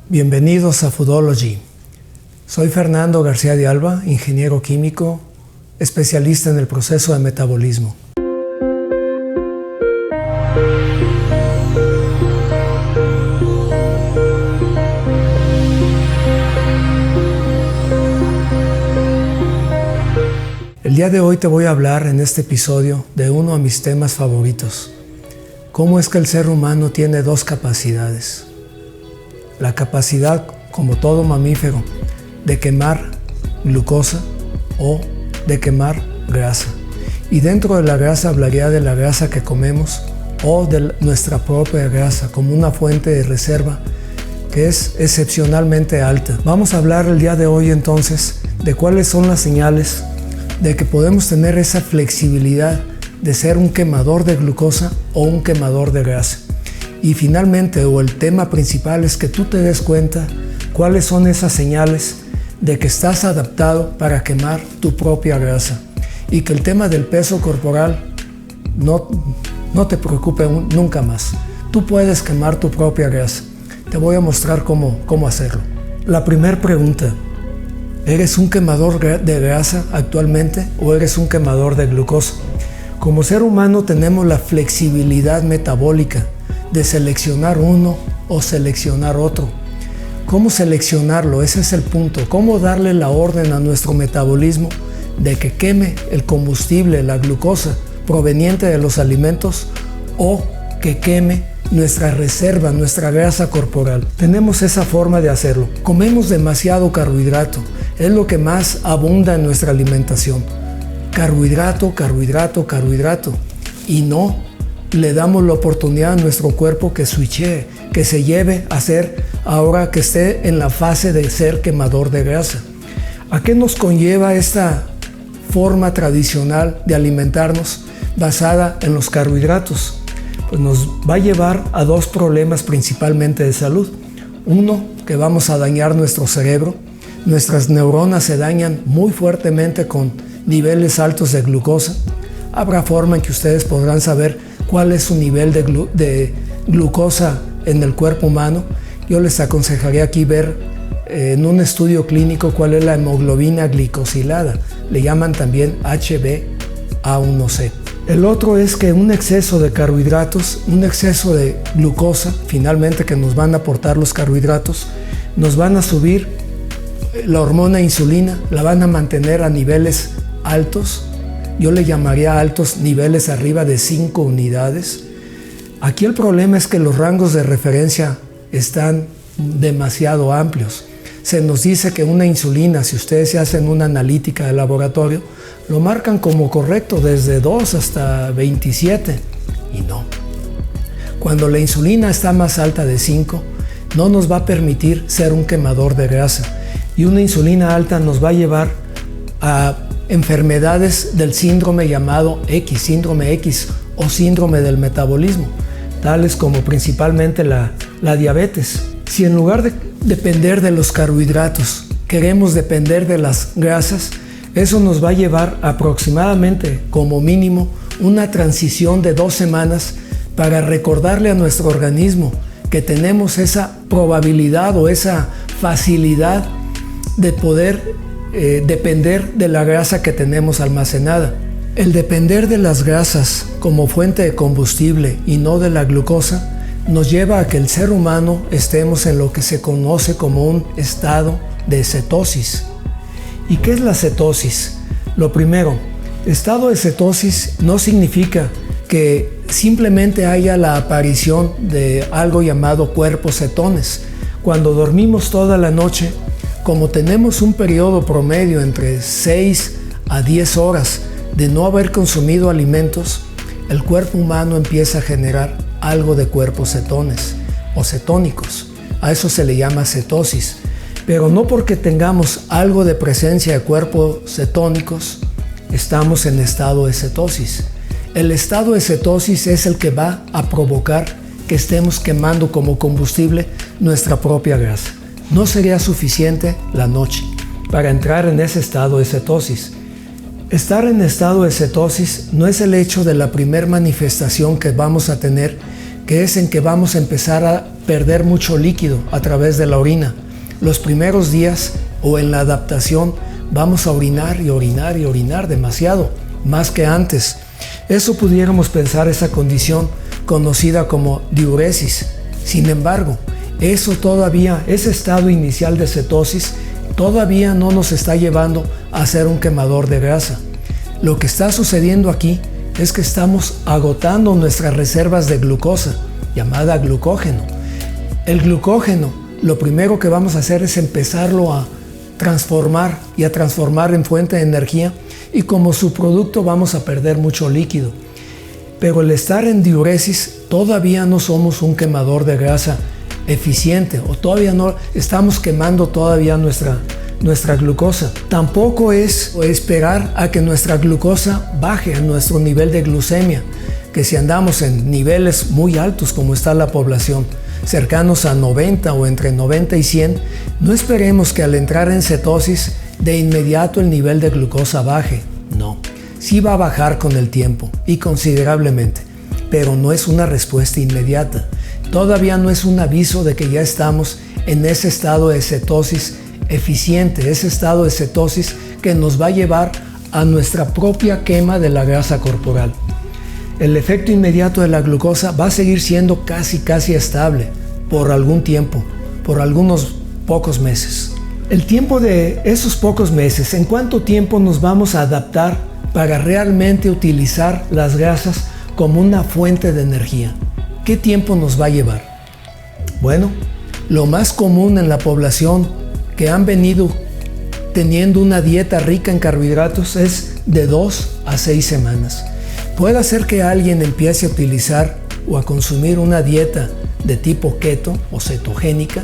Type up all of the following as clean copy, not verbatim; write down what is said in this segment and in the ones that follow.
Bienvenidos a Foodology. Soy Fernando García de Alba, ingeniero químico, especialista en el proceso de metabolismo. El día de hoy te voy a hablar en este episodio de uno de mis temas favoritos. ¿Cómo es que el ser humano tiene dos capacidades? La capacidad, como todo mamífero, de quemar glucosa o de quemar grasa. Y dentro de la grasa hablaría de la grasa que comemos o de nuestra propia grasa como una fuente de reserva que es excepcionalmente alta. Vamos a hablar el día de hoy entonces de cuáles son las señales de que podemos tener esa flexibilidad de ser un quemador de glucosa o un quemador de grasa. Y finalmente, o el tema principal, es que tú te des cuenta cuáles son esas señales de que estás adaptado para quemar tu propia grasa y que el tema del peso corporal no te preocupe nunca más. Tú puedes quemar tu propia grasa. Te voy a mostrar cómo hacerlo. La primera pregunta: ¿eres un quemador de grasa actualmente o eres un quemador de glucosa? Como ser humano tenemos la flexibilidad metabólica de seleccionar uno o seleccionar otro. ¿Cómo seleccionarlo? Ese es el punto. ¿Cómo darle la orden a nuestro metabolismo de que queme el combustible, la glucosa proveniente de los alimentos o que queme nuestra reserva, nuestra grasa corporal? Tenemos esa forma de hacerlo. Comemos demasiado carbohidrato. Es lo que más abunda en nuestra alimentación. Carbohidrato, carbohidrato, carbohidrato. Y no le damos la oportunidad a nuestro cuerpo que switchee, que se lleve a ser, ahora que esté en la fase de ser quemador de grasa. ¿A qué nos conlleva esta forma tradicional de alimentarnos basada en los carbohidratos? Pues nos va a llevar a dos problemas principalmente de salud. Uno, que vamos a dañar nuestro cerebro. Nuestras neuronas se dañan muy fuertemente con niveles altos de glucosa. Habrá forma en que ustedes podrán saber cuál es su nivel de glucosa en el cuerpo humano. Yo les aconsejaría aquí ver en un estudio clínico cuál es la hemoglobina glicosilada. Le llaman también HbA1c. El otro es que un exceso de carbohidratos, un exceso de glucosa, finalmente que nos van a aportar los carbohidratos, nos van a subir la hormona insulina, la van a mantener a niveles altos. Yo le llamaría altos niveles arriba de 5 unidades. Aquí el problema es que los rangos de referencia están demasiado amplios. Se nos dice que una insulina, si ustedes se hacen una analítica de laboratorio, lo marcan como correcto desde 2 hasta 27. Y no. Cuando la insulina está más alta de 5, no nos va a permitir ser un quemador de grasa. Y una insulina alta nos va a llevar a enfermedades del síndrome llamado X, síndrome X o síndrome del metabolismo, tales como principalmente la diabetes. Si en lugar de depender de los carbohidratos queremos depender de las grasas, eso nos va a llevar aproximadamente, como mínimo, una transición de 2 semanas para recordarle a nuestro organismo que tenemos esa probabilidad o esa facilidad de poder depender de la grasa que tenemos almacenada. El depender de las grasas como fuente de combustible y no de la glucosa nos lleva a que el ser humano estemos en lo que se conoce como un estado de cetosis. ¿Y qué es la cetosis? Lo primero, estado de cetosis no significa que simplemente haya la aparición de algo llamado cuerpos cetones. Cuando dormimos toda la noche, como tenemos un periodo promedio entre 6 a 10 horas de no haber consumido alimentos, el cuerpo humano empieza a generar algo de cuerpos cetones o cetónicos. A eso se le llama cetosis. Pero no porque tengamos algo de presencia de cuerpos cetónicos, estamos en estado de cetosis. El estado de cetosis es el que va a provocar que estemos quemando como combustible nuestra propia grasa. No sería suficiente la noche para entrar en ese estado de cetosis. Estar en estado de cetosis no es el hecho de la primera manifestación que vamos a tener que es en que vamos a empezar a perder mucho líquido a través de la orina. Los primeros días o en la adaptación vamos a orinar y orinar y orinar demasiado, más que antes. Eso pudiéramos pensar esa condición conocida como diuresis. Sin embargo, ese estado inicial de cetosis todavía no nos está llevando a ser un quemador de grasa. Lo que está sucediendo aquí es que estamos agotando nuestras reservas de glucosa, llamada glucógeno. El glucógeno, lo primero que vamos a hacer es empezarlo a transformar en fuente de energía, y como subproducto vamos a perder mucho líquido. Pero al estar en diuresis todavía no somos un quemador de grasa eficiente, o todavía no estamos quemando todavía nuestra glucosa. Tampoco es esperar a que nuestra glucosa baje a nuestro nivel de glucemia, que si andamos en niveles muy altos como está la población, cercanos a 90 o entre 90 y 100, no esperemos que al entrar en cetosis de inmediato el nivel de glucosa baje. No, sí va a bajar con el tiempo y considerablemente, pero no es una respuesta inmediata. Todavía no es un aviso de que ya estamos en ese estado de cetosis eficiente, ese estado de cetosis que nos va a llevar a nuestra propia quema de la grasa corporal. El efecto inmediato de la glucosa va a seguir siendo casi estable por algún tiempo, por algunos pocos meses. El tiempo de esos pocos meses, ¿en cuánto tiempo nos vamos a adaptar para realmente utilizar las grasas como una fuente de energía? ¿Qué tiempo nos va a llevar? Bueno, lo más común en la población que han venido teniendo una dieta rica en carbohidratos es de 2 a 6 semanas. Puede ser que alguien empiece a utilizar o a consumir una dieta de tipo keto o cetogénica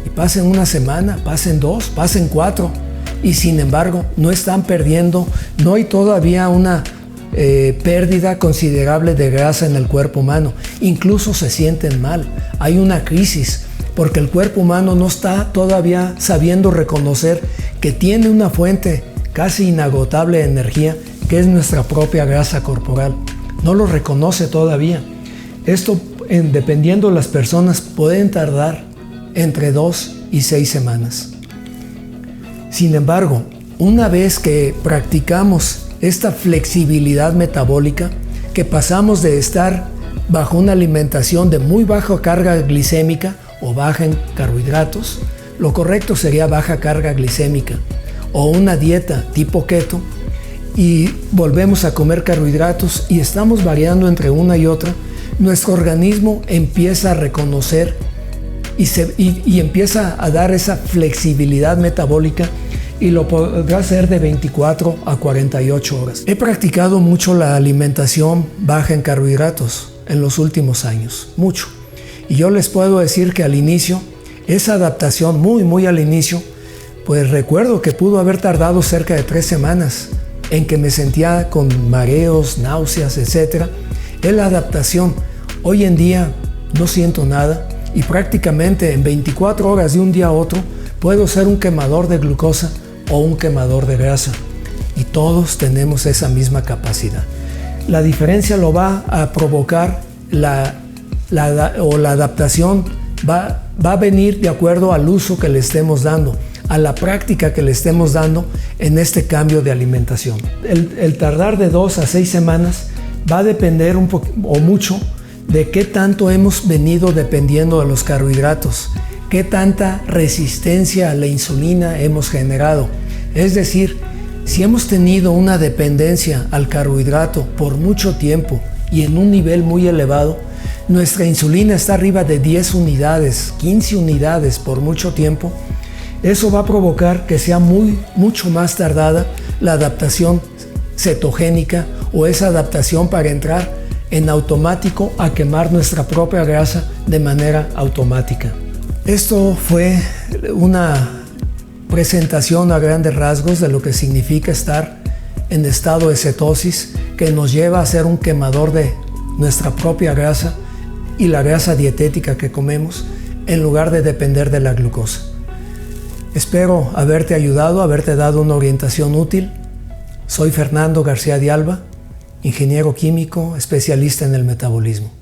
y pasen una semana, pasen 2, pasen 4 y sin embargo no están perdiendo, no hay todavía una pérdida considerable de grasa en el cuerpo humano. Incluso se sienten mal, hay una crisis porque el cuerpo humano no está todavía sabiendo reconocer que tiene una fuente casi inagotable de energía, que es nuestra propia grasa corporal. No lo reconoce todavía. Esto, dependiendo de las personas, pueden tardar entre 2 y 6 semanas. Sin embargo, una vez que practicamos esta flexibilidad metabólica, que pasamos de estar bajo una alimentación de muy baja carga glicémica o baja en carbohidratos, lo correcto sería baja carga glicémica, o una dieta tipo keto, y volvemos a comer carbohidratos y estamos variando entre una y otra, nuestro organismo empieza a reconocer y empieza a dar esa flexibilidad metabólica, y lo podrá hacer de 24 a 48 horas. He practicado mucho la alimentación baja en carbohidratos en los últimos años, mucho. Y yo les puedo decir que al inicio, esa adaptación muy al inicio, pues recuerdo que pudo haber tardado cerca de 3 semanas en que me sentía con mareos, náuseas, etc. Es la adaptación. Hoy en día no siento nada y prácticamente en 24 horas de un día a otro puedo ser un quemador de glucosa o un quemador de grasa. Y todos tenemos esa misma capacidad. La diferencia lo va a provocar la adaptación va a venir de acuerdo al uso que le estemos dando, a la práctica que le estemos dando en este cambio de alimentación. El tardar de 2 a 6 semanas va a depender un poco o mucho de qué tanto hemos venido dependiendo de los carbohidratos, qué tanta resistencia a la insulina hemos generado. Es decir, si hemos tenido una dependencia al carbohidrato por mucho tiempo y en un nivel muy elevado, nuestra insulina está arriba de 10 unidades, 15 unidades por mucho tiempo, eso va a provocar que sea mucho más tardada la adaptación cetogénica o esa adaptación para entrar en automático a quemar nuestra propia grasa de manera automática. Esto fue una presentación a grandes rasgos de lo que significa estar en estado de cetosis, que nos lleva a ser un quemador de nuestra propia grasa y la grasa dietética que comemos, en lugar de depender de la glucosa. Espero haberte ayudado, haberte dado una orientación útil. Soy Fernando García de Alba, ingeniero químico, especialista en el metabolismo.